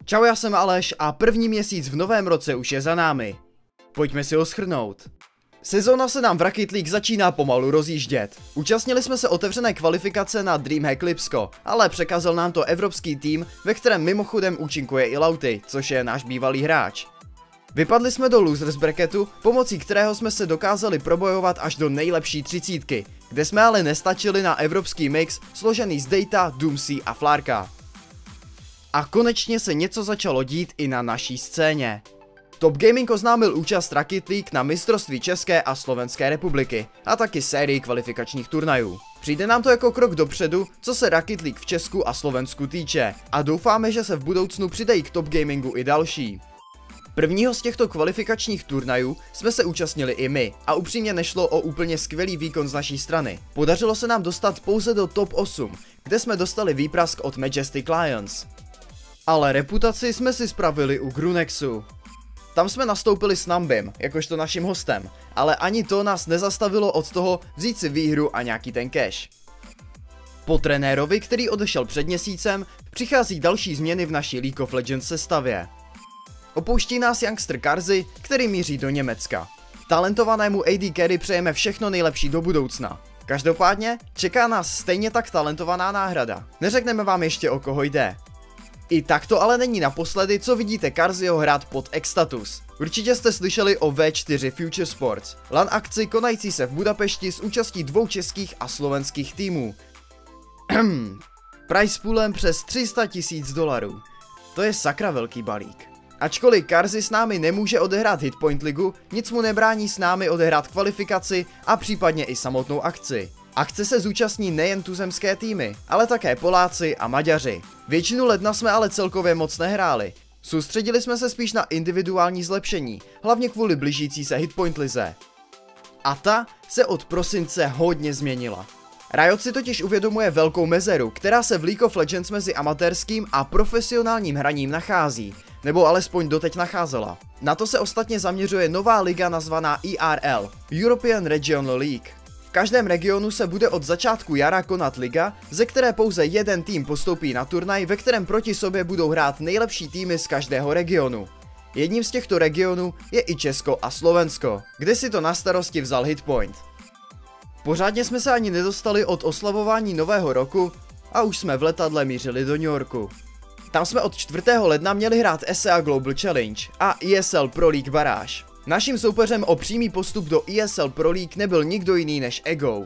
Čau, já jsem Aleš a první měsíc v novém roce už je za námi. Pojďme si ho shrnout. Sezóna se nám v Rocket League začíná pomalu rozjíždět. Účastnili jsme se otevřené kvalifikace na DreamHack Lipsko, ale překazil nám to evropský tým, ve kterém mimochodem účinkuje i Lauty, což je náš bývalý hráč. Vypadli jsme do losers bracketu, pomocí kterého jsme se dokázali probojovat až do nejlepší 30, kde jsme ale nestačili na evropský mix složený z Data, Doomsy a Flarka. A konečně se něco začalo dít i na naší scéně. Top Gaming oznámil účast Rocket League na mistrovství České a Slovenské republiky a taky sérii kvalifikačních turnajů. Přijde nám to jako krok dopředu, co se Rocket League v Česku a Slovensku týče, a doufáme, že se v budoucnu přidají k Top Gamingu i další. Prvního z těchto kvalifikačních turnajů jsme se účastnili i my a upřímně nešlo o úplně skvělý výkon z naší strany. Podařilo se nám dostat pouze do top 8, kde jsme dostali výprask od Majestic Lions. Ale reputaci jsme si spravili u Grunexu. Tam jsme nastoupili s Nambim, jakožto naším hostem, ale ani to nás nezastavilo od toho vzít si výhru a nějaký ten cash. Po trenérovi, který odešel před měsícem, přichází další změny v naší League of Legends sestavě. Opouští nás youngster Carzy, který míří do Německa. Talentovanému AD Carry přejeme všechno nejlepší do budoucna. Každopádně čeká nás stejně tak talentovaná náhrada. Neřekneme vám ještě, o koho jde. I tak to ale není naposledy, co vidíte Carzyho hrát pod X-Status. Určitě jste slyšeli o V4 Future Sports, LAN akci konající se v Budapešti s účastí 2 českých a slovenských týmů. Price poolem přes $300 000. To je sakra velký balík. Ačkoliv Carzy s námi nemůže odehrát Hitpoint ligu, nic mu nebrání s námi odehrát kvalifikaci a případně i samotnou akci. Akce se zúčastní nejen tuzemské týmy, ale také Poláci a Maďaři. Většinu ledna jsme ale celkově moc nehráli. Soustředili jsme se spíš na individuální zlepšení, hlavně kvůli blížící se Hitpoint lize. A ta se od prosince hodně změnila. Riot si totiž uvědomuje velkou mezeru, která se v League of Legends mezi amatérským a profesionálním hraním nachází, nebo alespoň doteď nacházela. Na to se ostatně zaměřuje nová liga nazvaná ERL, European Regional League. V každém regionu se bude od začátku jara konat liga, ze které pouze jeden tým postoupí na turnaj, ve kterém proti sobě budou hrát nejlepší týmy z každého regionu. Jedním z těchto regionů je i Česko a Slovensko, kde si to na starosti vzal Hitpoint. Pořádně jsme se ani nedostali od oslavování nového roku a už jsme v letadle mířili do New Yorku. Tam jsme od 4. ledna měli hrát ESEA Global Challenge a ESL Pro League baráž. Naším soupeřem o přímý postup do ESL Pro League nebyl nikdo jiný než Ego.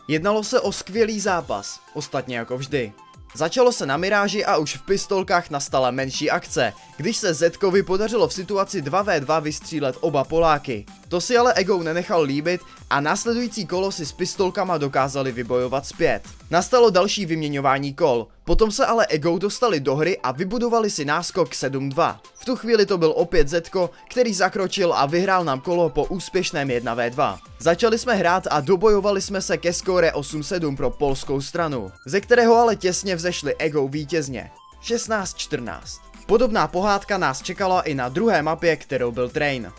Jednalo se o skvělý zápas, ostatně jako vždy. Začalo se na Miráži a už v pistolkách nastala menší akce, když se Zetkovi podařilo v situaci 2v2 vystřílet oba Poláky. To si ale Ego nenechal líbit a následující kolo si s pistolkama dokázali vybojovat zpět. Nastalo další vyměňování kol, potom se ale Ego dostali do hry a vybudovali si náskok 7-2. V tu chvíli to byl opět Zetko, který zakročil a vyhrál nám kolo po úspěšném 1v2. Začali jsme hrát a dobojovali jsme se ke skóre 8-7 pro polskou stranu, ze kterého ale těsně vzešli Ego vítězně. 16-14. Podobná pohádka nás čekala i na druhé mapě, kterou byl Train.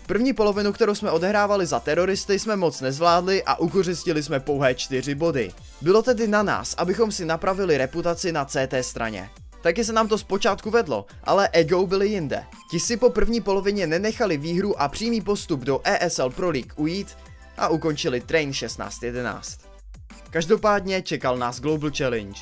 První polovinu, kterou jsme odehrávali za teroristy, jsme moc nezvládli a ukořistili jsme pouhé 4 body. Bylo tedy na nás, abychom si napravili reputaci na CT straně. Taky se nám to zpočátku vedlo, ale Ego byli jinde. Ti si po první polovině nenechali výhru a přímý postup do ESL Pro League ujít a ukončili Train 16-11. Každopádně čekal nás Global Challenge.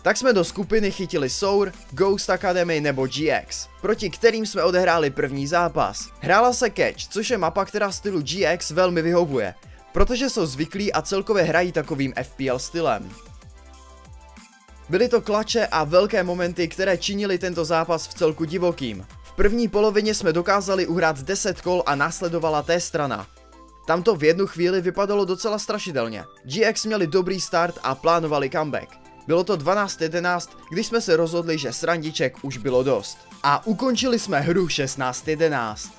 Tak jsme do skupiny chytili Sour, Ghost Academy nebo GX, proti kterým jsme odehráli první zápas. Hrála se Catch, což je mapa, která stylu GX velmi vyhovuje, protože jsou zvyklí a celkově hrají takovým FPL stylem. Byly to klače a velké momenty, které činily tento zápas v celku divokým. V první polovině jsme dokázali uhrát 10 kol a následovala té strana. Tam to v jednu chvíli vypadalo docela strašidelně. GX měli dobrý start a plánovali comeback. Bylo to 12-11, když jsme se rozhodli, že srandiček už bylo dost. A ukončili jsme hru 16-11.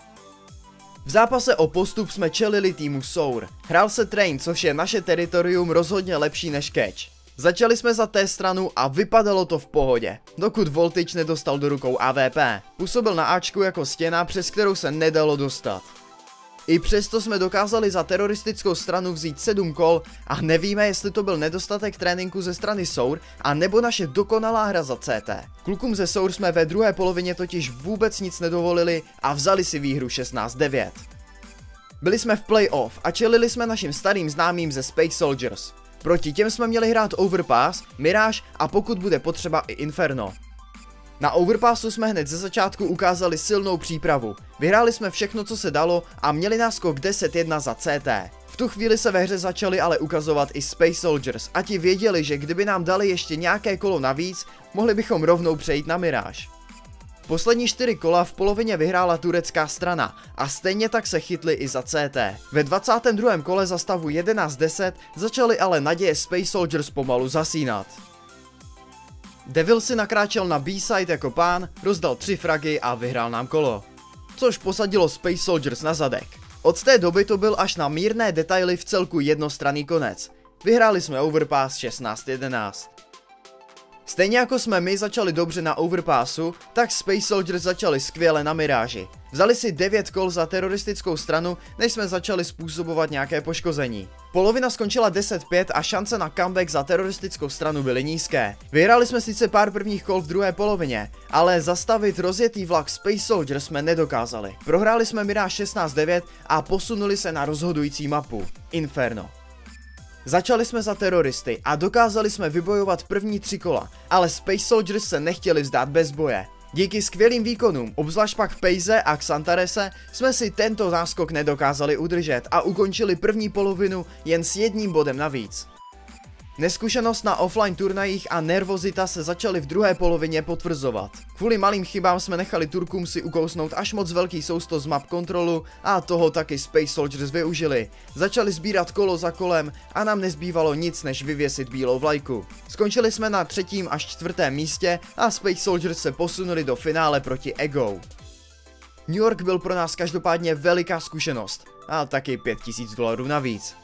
V zápase o postup jsme čelili týmu Sour. Hrál se Train, což je naše teritorium rozhodně lepší než Catch. Začali jsme za té stranu a vypadalo to v pohodě, dokud Voltage nedostal do rukou AWP. Působil na Ačku jako stěna, přes kterou se nedalo dostat. I přesto jsme dokázali za teroristickou stranu vzít 7 kol a nevíme, jestli to byl nedostatek tréninku ze strany Sour, a nebo naše dokonalá hra za CT. Klukům ze Sour jsme ve druhé polovině totiž vůbec nic nedovolili a vzali si výhru 16-9. Byli jsme v playoff a čelili jsme našim starým známým ze Space Soldiers. Proti těm jsme měli hrát Overpass, Mirage a pokud bude potřeba i Inferno. Na Overpassu jsme hned ze začátku ukázali silnou přípravu. Vyhráli jsme všechno, co se dalo a měli náskok 10-1 za CT. V tu chvíli se ve hře začali ale ukazovat i Space Soldiers a ti věděli, že kdyby nám dali ještě nějaké kolo navíc, mohli bychom rovnou přejít na Mirage. Poslední 4 kola v polovině vyhrála turecká strana a stejně tak se chytli i za CT. Ve 22. kole za stavu 11-10 začaly ale naděje Space Soldiers pomalu zasínat. Devil si nakráčel na B-side jako pán, rozdal 3 fragy a vyhrál nám kolo. Což posadilo Space Soldiers na zadek. Od té doby to byl až na mírné detaily v celku jednostranný konec. Vyhráli jsme Overpass 16-11. Stejně jako jsme my začali dobře na Overpassu, tak Space Soldiers začali skvěle na Miráži. Vzali si 9 kol za teroristickou stranu, než jsme začali způsobovat nějaké poškození. Polovina skončila 10-5 a šance na comeback za teroristickou stranu byly nízké. Vyhráli jsme sice pár prvních kol v druhé polovině, ale zastavit rozjetý vlak Space Soldiers jsme nedokázali. Prohráli jsme Mirage 16-9 a posunuli se na rozhodující mapu Inferno. Začali jsme za teroristy a dokázali jsme vybojovat první 3 kola, ale Space Soldiers se nechtěli vzdát bez boje. Díky skvělým výkonům, obzvlášť pak Pejze a Xantarese, jsme si tento náskok nedokázali udržet a ukončili první polovinu jen s 1 bodem navíc. Neskušenost na offline turnajích a nervozita se začaly v druhé polovině potvrzovat. Kvůli malým chybám jsme nechali Turkům si ukousnout až moc velký sousto z map kontrolu a toho taky Space Soldiers využili. Začali sbírat kolo za kolem a nám nezbývalo nic než vyvěsit bílou vlajku. Skončili jsme na 3. až 4. místě a Space Soldiers se posunuli do finále proti Ego. New York byl pro nás každopádně veliká zkušenost a taky $5000 navíc.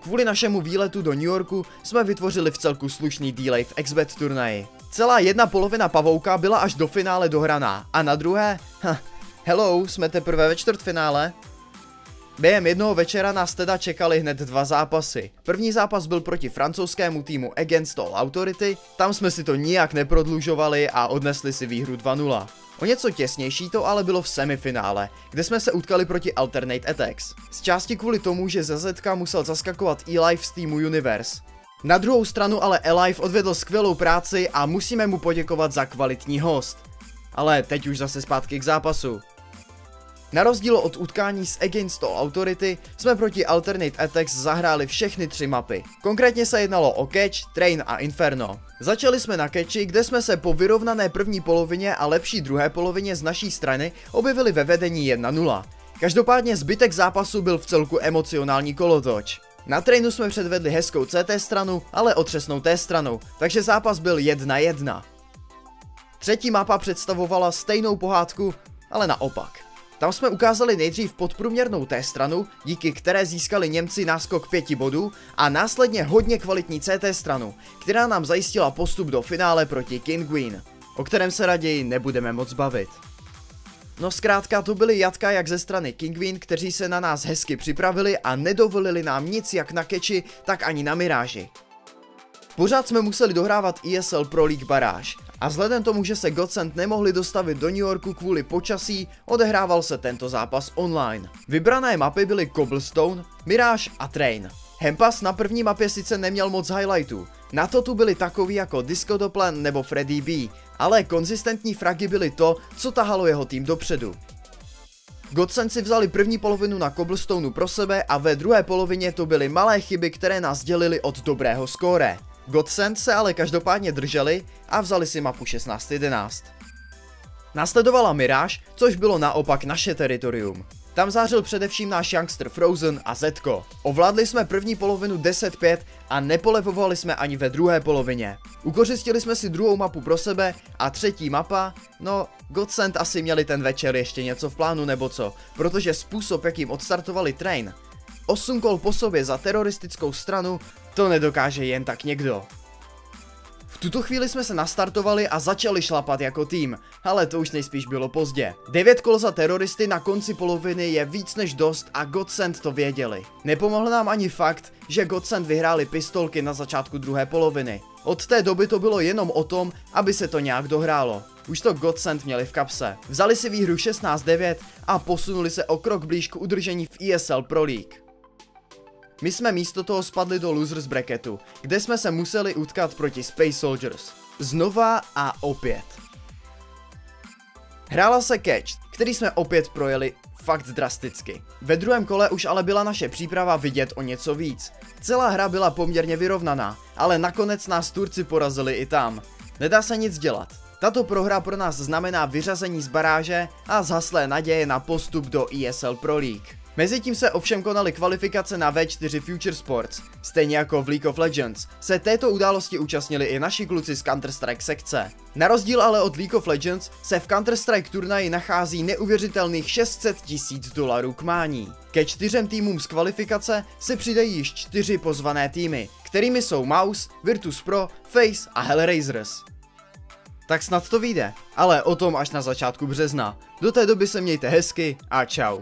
Kvůli našemu výletu do New Yorku jsme vytvořili v celku slušný delay v XBet turnaji. Celá jedna polovina pavouka byla až do finále dohraná a na druhé, hello, jsme teprve ve čtvrtfinále. Během jednoho večera nás teda čekali hned 2 zápasy. První zápas byl proti francouzskému týmu Against All Authority, tam jsme si to nijak neprodlužovali a odnesli si výhru 2-0. O něco těsnější to ale bylo v semifinále, kde jsme se utkali proti Alternate Attacks. Z části kvůli tomu, že ZZK musel zaskakovat E-Life z týmu Universe. Na druhou stranu ale E-Life odvedl skvělou práci a musíme mu poděkovat za kvalitní host. Ale teď už zase zpátky k zápasu. Na rozdíl od utkání s Against All Authority jsme proti Alternate Attacks zahráli všechny 3 mapy. Konkrétně se jednalo o Catch, Train a Inferno. Začali jsme na Catchi, kde jsme se po vyrovnané první polovině a lepší druhé polovině z naší strany objevili ve vedení 1-0. Každopádně zbytek zápasu byl v celku emocionální kolotoč. Na Trainu jsme předvedli hezkou CT stranu, ale otřesnou T stranu, takže zápas byl 1-1. Třetí mapa představovala stejnou pohádku, ale naopak. Tam jsme ukázali nejdřív podprůměrnou T stranu, díky které získali Němci náskok 5 bodů a následně hodně kvalitní CT stranu, která nám zajistila postup do finále proti Kinguin, o kterém se raději nebudeme moc bavit. No zkrátka to byly jatka jak ze strany Kinguin, kteří se na nás hezky připravili a nedovolili nám nic jak na Catchi, tak ani na Miráži. Pořád jsme museli dohrávat ESL Pro League baráž a vzhledem tomu, že se Godsend nemohli dostavit do New Yorku kvůli počasí, odehrával se tento zápas online. Vybrané mapy byly Cobblestone, Mirage a Train. Hempass na první mapě sice neměl moc highlightů, na to tu byli takový jako Disco Doplan nebo Freddy B, ale konzistentní fragy byly to, co tahalo jeho tým dopředu. Godsend si vzali první polovinu na Cobblestoneu pro sebe a ve druhé polovině to byly malé chyby, které nás dělily od dobrého skóre. Godsend se ale každopádně drželi a vzali si mapu 16-11. Následovala Mirage, což bylo naopak naše teritorium. Tam zářil především náš youngster Frozen a Zetko. Ovládli jsme první polovinu 10-5 a nepolevovali jsme ani ve druhé polovině. Ukořistili jsme si druhou mapu pro sebe a třetí mapa, no Godsend asi měli ten večer ještě něco v plánu nebo co, protože způsob, jakým odstartovali Train, 8 kol po sobě za teroristickou stranu, to nedokáže jen tak někdo. V V tuto chvíli jsme se nastartovali a začali šlapat jako tým, ale to už nejspíš bylo pozdě. 9 kol za teroristy na konci poloviny je víc než dost a Godsend to věděli. Nepomohl nám ani fakt, že Godsend vyhráli pistolky na začátku druhé poloviny. Od té doby to bylo jenom o tom, aby se to nějak dohrálo. Už to Godsend měli v kapse. Vzali si výhru 16-9 a posunuli se o krok blíž k udržení v ESL Pro League. My jsme místo toho spadli do losers bracketu, kde jsme se museli utkat proti Space Soldiers. Znova a opět. Hrála se catch, který jsme opět projeli fakt drasticky. Ve druhém kole už ale byla naše příprava vidět o něco víc. Celá hra byla poměrně vyrovnaná, ale nakonec nás Turci porazili i tam. Nedá se nic dělat. Tato prohra pro nás znamená vyřazení z baráže a zhaslé naděje na postup do ESL Pro League. Mezitím se ovšem konaly kvalifikace na V4 Future Sports. Stejně jako v League of Legends se této události účastnili i naši kluci z Counter-Strike sekce. Na rozdíl ale od League of Legends se v Counter-Strike turnaji nachází neuvěřitelných $600 000 k mání. Ke 4 týmům z kvalifikace se přidají již 4 pozvané týmy, kterými jsou Mouse, Virtus Pro, FaZe a Hellraisers. Tak snad to vyjde, ale o tom až na začátku března. Do té doby se mějte hezky a čau.